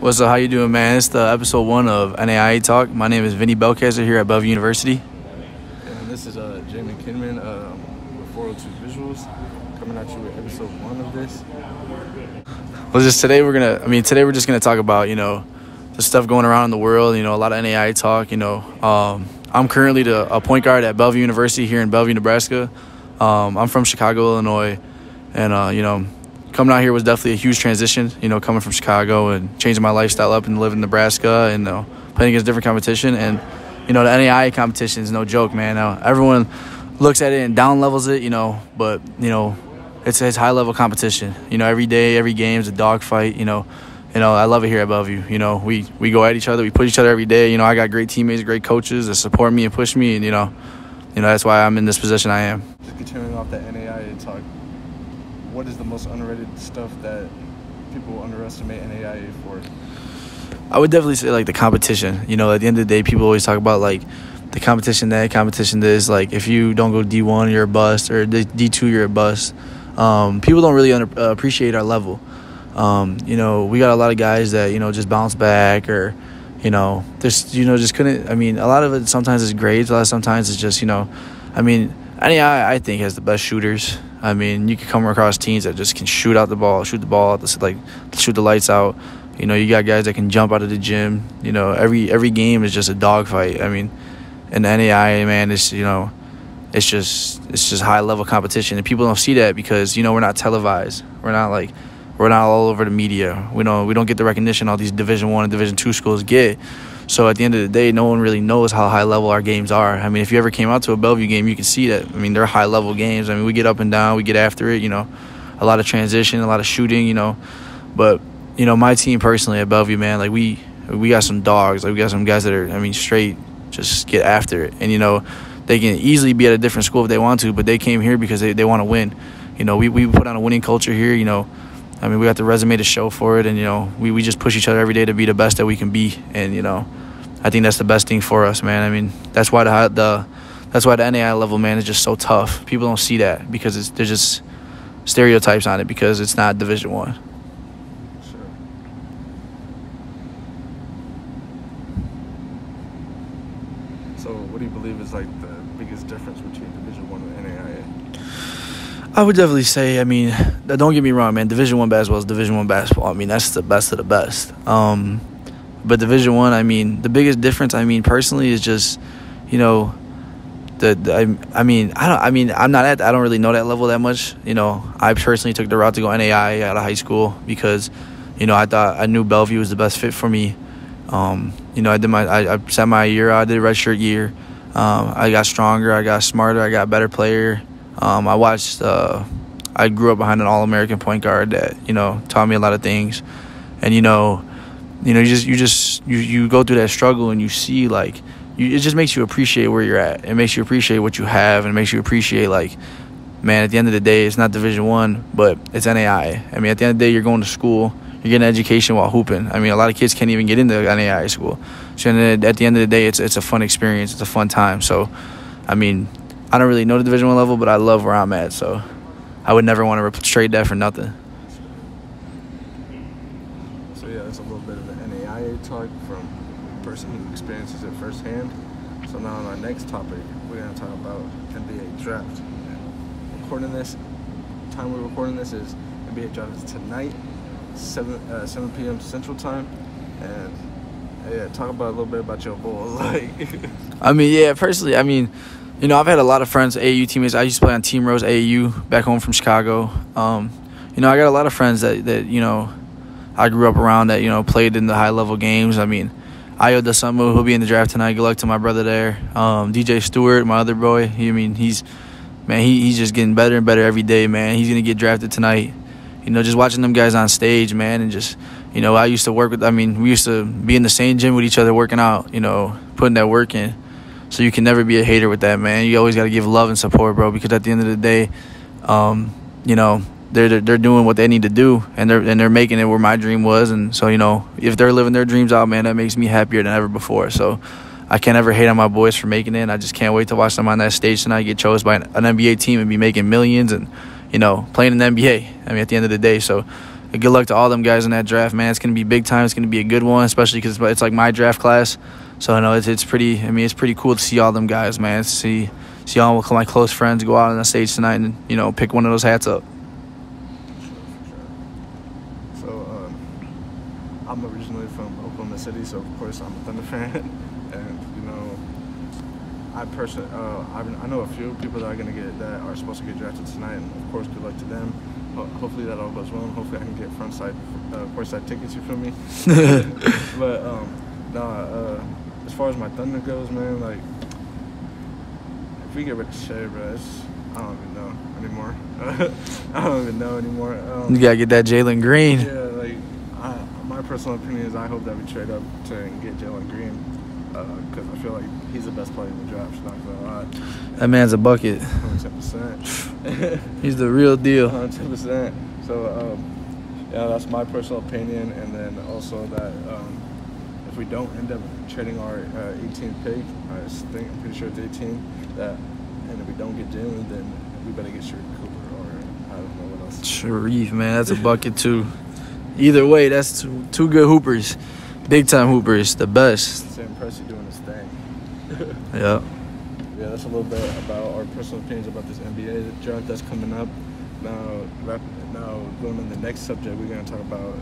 What's up? How you doing, man? It's the episode 1 of NAIA Talk. My name is Vinny Belcaster here at Bellevue University. And this is Jamen, Kinman with 402 Visuals coming at you with episode 1 of this. Well, today we're just gonna talk about the stuff going around in the world. A lot of NAIA talk. I'm currently a point guard at Bellevue University here in Bellevue, Nebraska. I'm from Chicago, Illinois, and coming out here was definitely a huge transition, coming from Chicago and changing my lifestyle up and living in Nebraska and playing against different competition. And, the NAIA competition is no joke, man. Now, everyone looks at it and down levels it, but, it's high-level competition. Every day, every game is a dogfight, I love it here at Bellevue. We go at each other. We push each other every day. I got great teammates, great coaches that support me and push me, and, that's why I'm in this position I am. Just continuing off that NAIA talk, what is the most underrated stuff that people underestimate NAIA for? I would definitely say, the competition. At the end of the day, people always talk about, the competition that, competition this. If you don't go D1, you're a bust, or D2, you're a bust. People don't really appreciate our level. We got a lot of guys that, just bounce back or, just couldn't. A lot of it sometimes is grades. Sometimes it's just, NAIA, I think, has the best shooters. You can come across teams that just can shoot the ball, shoot the lights out. You got guys that can jump out of the gym. Every game is just a dogfight. In the NAIA, man, it's just high level competition, and people don't see that because we're not televised. We're not all over the media. We don't get the recognition all these Division I and Division II schools get. So at the end of the day, no one really knows how high level our games are. If you ever came out to a Bellevue game, you can see that. They're high level games. We get up and down, we get after it. A lot of transition, a lot of shooting. But my team personally at Bellevue, man, we got some dogs. We got some guys that are straight just get after it. And they can easily be at a different school if they want to, but they came here because they want to win. We put on a winning culture here. We got the resume to show for it, and we just push each other every day to be the best that we can be, and I think that's the best thing for us, man. That's why the NAIA level, man, is just so tough. People don't see that because there's just stereotypes on it because it's not Division I. Sure. So, what do you believe is the biggest difference between Division I and NAIA? I would definitely say, don't get me wrong, man, Division I basketball is Division I basketball. That's the best of the best. But Division I, the biggest difference, personally, is just, I don't really know that level that much. I personally took the route to go NAIA out of high school because, I knew Bellevue was the best fit for me. I set my year out, I did a redshirt year. I got stronger, I got smarter, I got a better player. I grew up behind an All-American point guard that, taught me a lot of things. And, you go through that struggle and you see, it just makes you appreciate where you're at. It makes you appreciate what you have, and it makes you appreciate, man, at the end of the day, it's not Division I, but it's NAIA. At the end of the day, you're going to school, you're getting an education while hooping. A lot of kids can't even get into NAIA school. So at the end of the day, it's a fun experience. It's a fun time. So, I don't really know the Division I level, but I love where I'm at, so I would never want to trade that for nothing. So, yeah, that's a little bit of the NAIA talk from a person who experiences it firsthand. So now on our next topic, we're going to talk about NBA draft. Time we're recording this is NBA draft is tonight, 7 p.m. Central Time. And, yeah, talk about a little bit about your Bulls. Personally, I've had a lot of friends, AAU teammates. I used to play on Team Rose AAU back home from Chicago. I got a lot of friends that I grew up around that, played in the high-level games. Ayo Dosunmu, who'll be in the draft tonight. Good luck to my brother there. DJ Stewart, my other boy. He's just getting better and better every day, man. He's going to get drafted tonight. Just watching them guys on stage, man, and just, I used to work with, we used to be in the same gym with each other working out, putting that work in. So you can never be a hater with that, man. You always got to give love and support, bro, because at the end of the day, they're doing what they need to do, and they're making it where my dream was. And so, if they're living their dreams out, man, that makes me happier than ever before. So I can't ever hate on my boys for making it, and I just can't wait to watch them on that stage tonight, get chosen by an NBA team and be making millions and, playing in the NBA, at the end of the day. So good luck to all them guys in that draft, man. It's going to be big time. It's going to be a good one, especially because it's like my draft class. So I know it's pretty. I mean, it's pretty cool to see all them guys, man. See all my close friends go out on the stage tonight and pick one of those hats up. So I'm originally from Oklahoma City, so of course I'm a Thunder fan, and I personally I know a few people that are supposed to get drafted tonight, and of course good luck to them. Hopefully that all goes well, and hopefully I can get courtside tickets. You feel me? But as far as my Thunder goes, man, like if we get rid of Shea, bro, I don't even know anymore. I don't even know anymore. You gotta get that Jalen Green. Yeah, like my personal opinion is I hope that we trade up to get Jalen Green because I feel like he's the best player in the draft. Not gonna lie. That man's a bucket. 110%. He's the real deal. 110%. So that's my personal opinion, and then also that if we don't end up trading our 18th pick, I'm pretty sure it's 18, and if we don't get Jalen, then we better get Sharif Cooper, or I don't know what else. Sharif, man, that's a bucket too. Either way, that's two good hoopers. Big time hoopers, the best. Sam Presti doing his thing. Yeah. Yeah, that's a little bit about our personal opinions about this NBA draft that's coming up. Now going on the next subject, we're going to talk about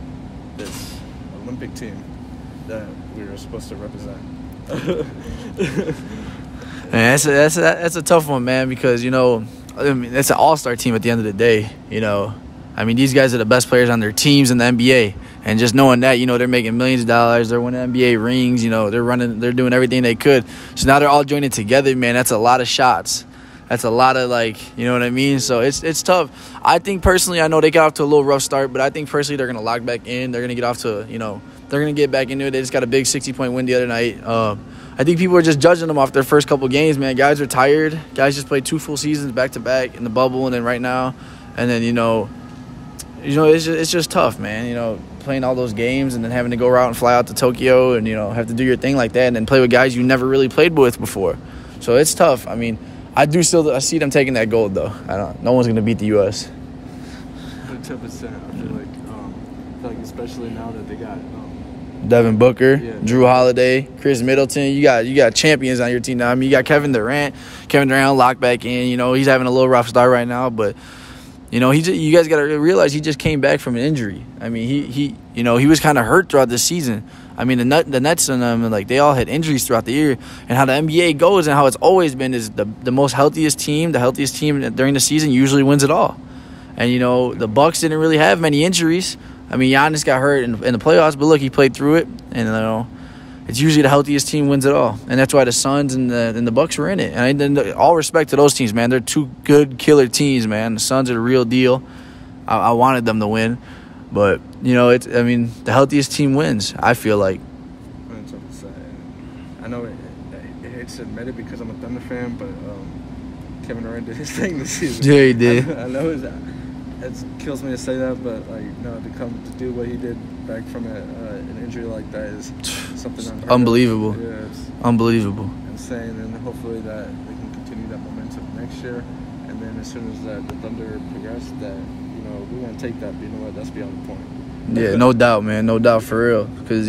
this Olympic team that we were supposed to represent. Man, that's a tough one, man, because it's an all-star team at the end of the day. I mean, these guys are the best players on their teams in the NBA, and just knowing that, they're making millions of dollars, they're winning NBA rings, they're doing everything they could. So now they're all joining together, man. That's a lot of shots. That's a lot of, you know what I mean? So it's tough. I think personally, I know they got off to a little rough start, but I think personally they're going to lock back in. They're going to get off to, they're going to get back into it. They just got a big 60-point win the other night. I think people are just judging them off their first couple games, man. Guys are tired. Guys just played 2 full seasons back-to-back in the bubble and then right now. And then, it's just tough, man, playing all those games and then having to go out and fly out to Tokyo and, have to do your thing like that and then play with guys you never really played with before. So it's tough. I mean, I see them taking that gold, though. No one's going to beat the U.S. 110%. I feel like especially now that they got Devin Booker, yeah, Drew Holiday, Chris Middleton. You got champions on your team now. I mean, you got Kevin Durant. Kevin Durant locked back in. He's having a little rough start right now, but you guys got to realize he just came back from an injury. I mean, he was kind of hurt throughout this season. I mean, the Nets and them, they all had injuries throughout the year. And how the NBA goes and how it's always been is the most healthiest team during the season usually wins it all. And, the Bucks didn't really have many injuries. I mean, Giannis got hurt in the playoffs, but look, he played through it. And, it's usually the healthiest team wins it all. And that's why the Suns and the Bucks were in it. And all respect to those teams, man. They're 2 good killer teams, man. The Suns are the real deal. I wanted them to win. But, the healthiest team wins, I feel like. I know it's admitted because I'm a Thunder fan, but Kevin Durant did his thing this season. Yeah, he did. I know it kills me to say that, but to do what he did back from an injury like that is something unbelievable. Yeah, it's unbelievable. Insane, and hopefully that they can continue that momentum next year. And then as soon as the Thunder progress, that we're gonna take that. But you know what? That's beyond the point. Yeah, no doubt, man. No doubt for real. Because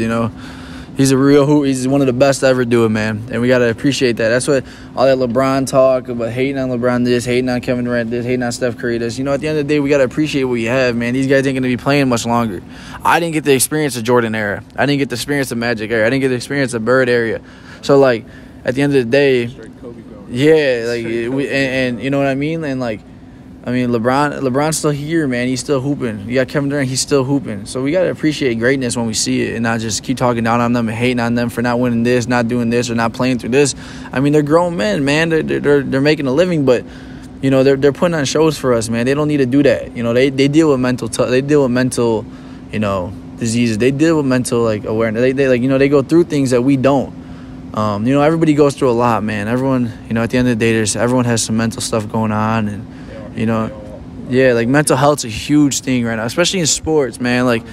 he's a real hoop. He's one of the best to ever do it, man. And we got to appreciate that. That's what all that LeBron talk about, hating on LeBron this, hating on Kevin Durant this, hating on Steph Curry this. At the end of the day, we got to appreciate what we have, man. These guys ain't going to be playing much longer. I didn't get the experience of Jordan era. I didn't get the experience of Magic era. I didn't get the experience of Bird era. So, at the end of the day, yeah, and you know what I mean? And, LeBron's still here, man. He's still hooping. You got Kevin Durant, he's still hooping. So we got to appreciate greatness when we see it and not just keep talking down on them and hating on them for not winning this, not doing this, or not playing through this. I mean, they're grown men, man. They're making a living, but, they're putting on shows for us, man. They don't need to do that. They deal with mental diseases. They deal with mental, awareness. They go through things that we don't. Everybody goes through a lot, man. Everyone, at the end of the day, everyone has some mental stuff going on, and mental health's a huge thing right now, especially in sports, man.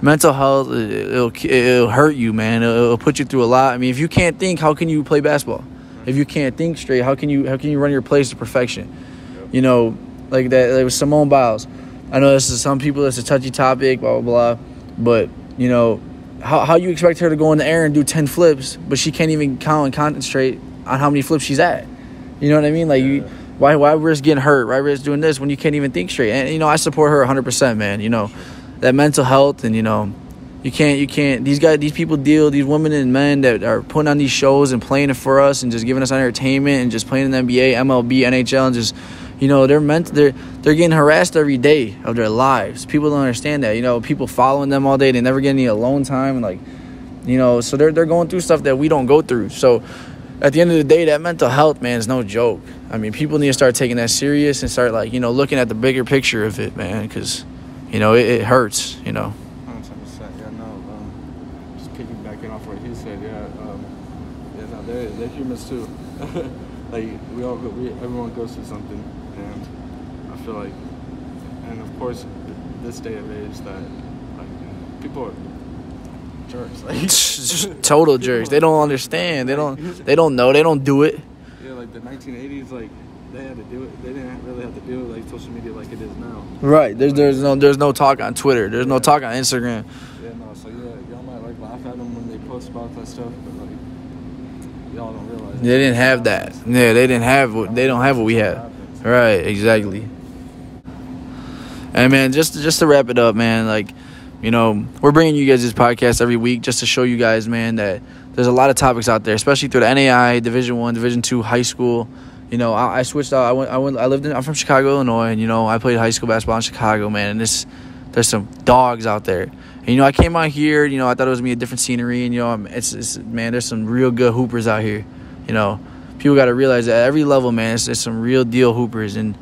Mental health, it'll hurt you, man. It'll put you through a lot. I mean, if you can't think, how can you play basketball? If you can't think straight, how can you run your plays to perfection? Like with Simone Biles. I know this is some people, it's a touchy topic, blah, blah, blah. But, you know, how you expect her to go in the air and do 10 flips, but she can't even count and concentrate on how many flips she's at? You know what I mean? Like, why risk getting hurt? Why risk doing this when you can't even think straight? And, you know, I support her 100%, man. You know, that mental health and, you know, you can't. These people these women and men that are putting on these shows and playing it for us and just giving us entertainment and just playing in the NBA, MLB, NHL, and just, you know, they're getting harassed every day of their lives. People don't understand that. You know, people following them all day. They never get any alone time. And, like, you know, so they're going through stuff that we don't go through. So at the end of the day, that mental health, man, is no joke. I mean, people need to start taking that serious and start, like, you know, looking at the bigger picture of it, man, because, you know, it hurts, you know. 100%. Yeah, no, just piggybacking off what he said, no, they're humans too. Like, everyone goes through something, and I feel like, and of course, this day of age, that, like, people are jerks. Like, total jerks. They don't understand. They don't know. They don't do it. Yeah, like the 1980s, like, they had to do it. They didn't really have to do it like social media like it is now. Right. There's no talk on Twitter. There's no talk on Instagram. Yeah, no. So y'all might like laugh at them when they post about that stuff, but like y'all don't realize they didn't have that. Yeah, they don't have what we have. Right. Exactly. And man, just to wrap it up, man, like, you know, we're bringing you guys this podcast every week just to show you guys, man, that there's a lot of topics out there, especially through the NAIA, Division I, Division II, high school. You know, I switched out. I'm from Chicago, Illinois, and, you know, I played high school basketball in Chicago, man, and there's some dogs out there. And, you know, I came out here, you know, I thought it was going to be a different scenery, and, you know, man, there's some real good hoopers out here. You know, people got to realize that at every level, man, it's some real deal hoopers, and,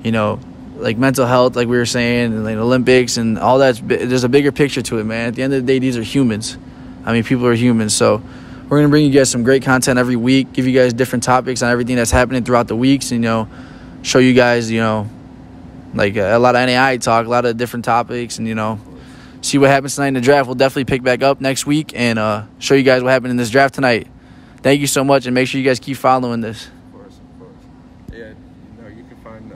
you know, like mental health, like we were saying, and like Olympics and all that. There's a bigger picture to it, man. At the end of the day, these are humans. I mean, people are humans. So we're going to bring you guys some great content every week, give you guys different topics on everything that's happening throughout the weeks, and, you know, show you guys, you know, like a lot of NAI talk, a lot of different topics, and, you know, see what happens tonight in the draft. We'll definitely pick back up next week and show you guys what happened in this draft tonight. Thank you so much, and make sure you guys keep following this. Of course. Yeah, you know, you can find,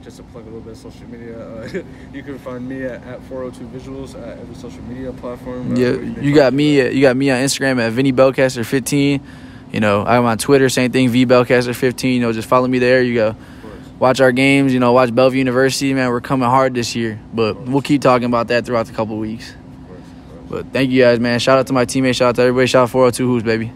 just to plug a little bit of social media, you can find me at 402 Visuals at every social media platform. Yeah, you got me on Instagram at Vinny Belcaster 15. You know, I'm on Twitter, same thing, V Belcaster 15. You know, just follow me there. You go watch our games. You know, watch Bellevue University. Man, we're coming hard this year, but we'll keep talking about that throughout the couple of weeks. But thank you guys, man. Shout out to my teammates. Shout out to everybody. Shout out 402 Who's, baby.